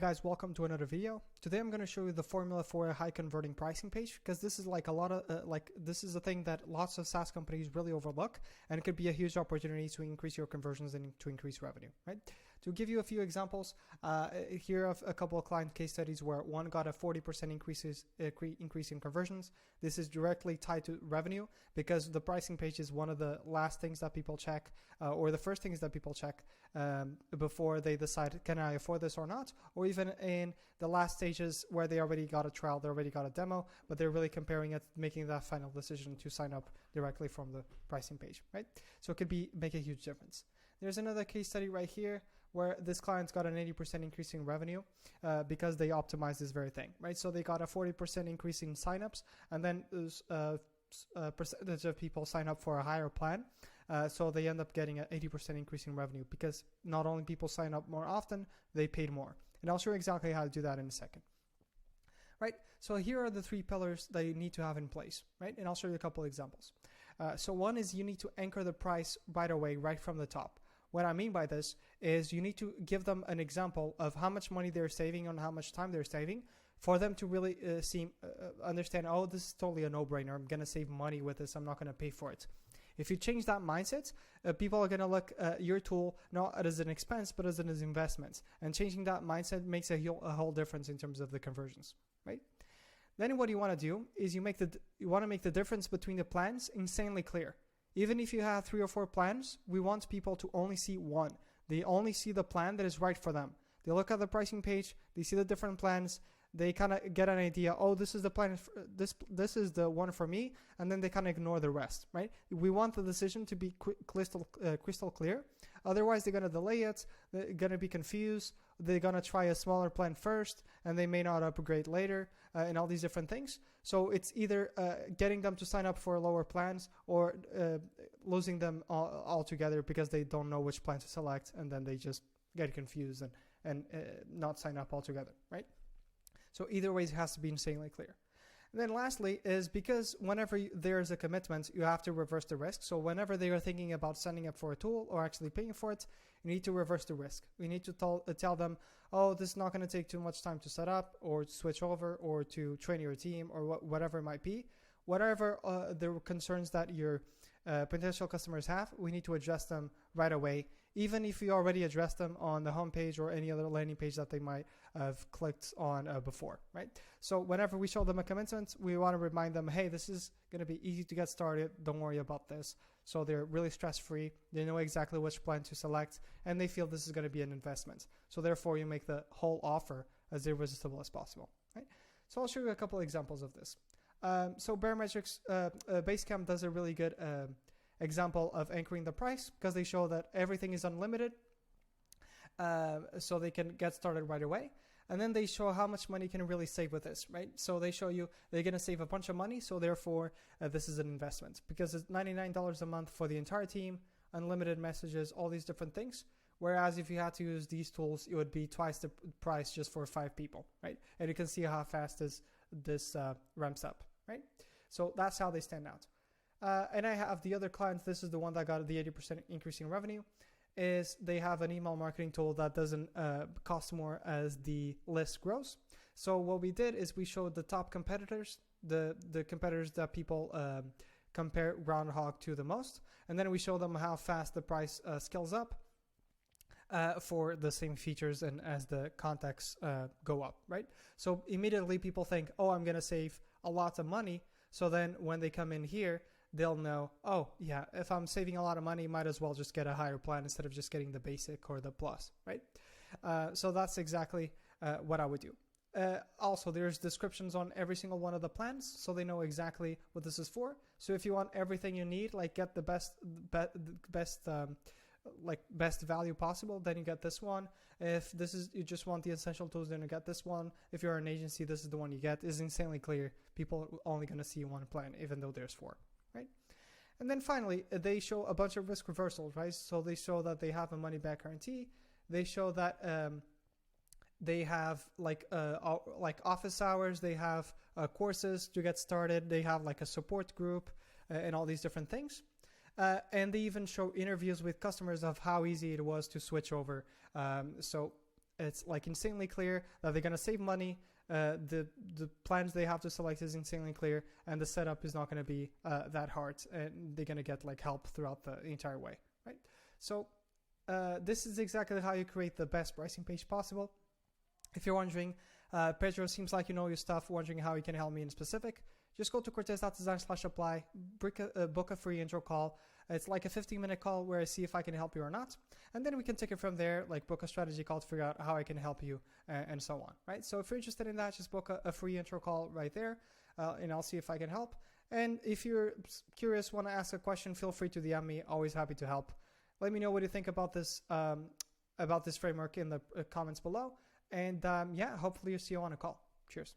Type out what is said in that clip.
Guys, welcome to another video. Today I'm going to show you the formula for a high converting pricing page, because this is like a lot of this is a thing that lots of SaaS companies really overlook, and it could be a huge opportunity to increase your conversions and to increase revenue, right? To give you a few examples, here are a couple of client case studies where one got a 40% increase in conversions. This is directly tied to revenue because the pricing page is one of the last things that people check, or the first things that people check before they decide, can I afford this or not? Or even in the last stages where they already got a trial, they already got a demo, but they're really comparing it, making that final decision to sign up directly from the pricing page, right? So it could make a huge difference. There's another case study right here where this client's got an 80% increase in revenue because they optimized this very thing, right? So they got a 40% increase in signups, and then there's percentage of people sign up for a higher plan. So they end up getting an 80% increase in revenue because not only people sign up more often, they paid more. And I'll show you exactly how to do that in a second. Right, so here are the three pillars that you need to have in place, right? And I'll show you a couple examples. So one is you need to anchor the price right away, right from the top. What I mean by this is you need to give them an example of how much money they're saving and how much time they're saving for them to really understand, oh, this is totally a no-brainer. I'm going to save money with this. I'm not going to pay for it. If you change that mindset, people are going to look at your tool not as an expense, but as an investment. And changing that mindset makes a whole difference in terms of the conversions, right? Then what you want to do is you want to make the difference between the plans insanely clear. Even if you have 3 or 4 plans, we want people to only see one. They only see the plan that is right for them. They look at the pricing page, they see the different plans, they kind of get an idea, oh, this is the plan, this is the one for me, and then they kind of ignore the rest, right? We want the decision to be crystal clear. Otherwise, they're going to delay it, they're going to be confused, they're going to try a smaller plan first, and they may not upgrade later, and all these different things. So it's either getting them to sign up for lower plans or losing them altogether because they don't know which plan to select, and then they just get confused and not sign up altogether, right? So either way, it has to be insanely clear. And then lastly is because whenever there's a commitment, you have to reverse the risk. So whenever they are thinking about signing up for a tool or actually paying for it, you need to reverse the risk. We need to tell them, oh, this is not going to take too much time to set up or to switch over or to train your team or whatever it might be. Whatever the concerns that your potential customers have, we need to address them right away, even if we already addressed them on the homepage or any other landing page that they might have clicked on before, right? So whenever we show them a commitment, we want to remind them, hey, this is going to be easy to get started. Don't worry about this. So they're really stress-free. They know exactly which plan to select, and they feel this is going to be an investment. So therefore, you make the whole offer as irresistible as possible, right? So I'll show you a couple of examples of this. So Barometrics Basecamp does a really good example of anchoring the price because they show that everything is unlimited, so they can get started right away. And then they show how much money you can really save with this, right? So they show you they're going to save a bunch of money, so therefore this is an investment because it's $99 a month for the entire team, unlimited messages, all these different things. Whereas if you had to use these tools, it would be twice the price just for 5 people, right? And you can see how fast this ramps up. Right? So that's how they stand out. And I have the other clients. This is the one that got the 80% increase in revenue. Is they have an email marketing tool that doesn't cost more as the list grows. So what we did is we showed the top competitors, the competitors that people compare Groundhog to the most. And then we show them how fast the price scales up for the same features and as the contacts go up, right? So immediately people think, oh, I'm going to save a lot of money. So then when they come in here, they'll know, oh, yeah, if I'm saving a lot of money, might as well just get a higher plan instead of just getting the basic or the plus, right? So that's exactly what I would do. Also, there's descriptions on every single one of the plans, so they know exactly what this is for. So if you want everything you need, like get the best value possible, then you get this one. If you just want the essential tools, then you get this one. If you're an agency, this is the one you get. It's insanely clear. People are only going to see one plan, even though there's 4, right? And then finally, they show a bunch of risk reversals, right? So they show that they have a money back guarantee. They show that they have like office hours. They have courses to get started. They have like a support group and all these different things. And they even show interviews with customers of how easy it was to switch over. So it's like insanely clear that they're going to save money. The plans they have to select is insanely clear, and the setup is not going to be that hard, and they're going to get like help throughout the entire way, right? So this is exactly how you create the best pricing page possible. If you're wondering, Pedro, seems like you know your stuff, wondering how you can help me in specific, just go to cortez.design/apply, book a free intro call. It's like a 15-minute call where I see if I can help you or not. And then we can take it from there, like book a strategy call to figure out how I can help you and so on, right? So if you're interested in that, just book a free intro call right there, and I'll see if I can help. And if you're curious, want to ask a question, feel free to DM me. Always happy to help. Let me know what you think about this framework in the comments below. And yeah, hopefully you'll see you on a call. Cheers.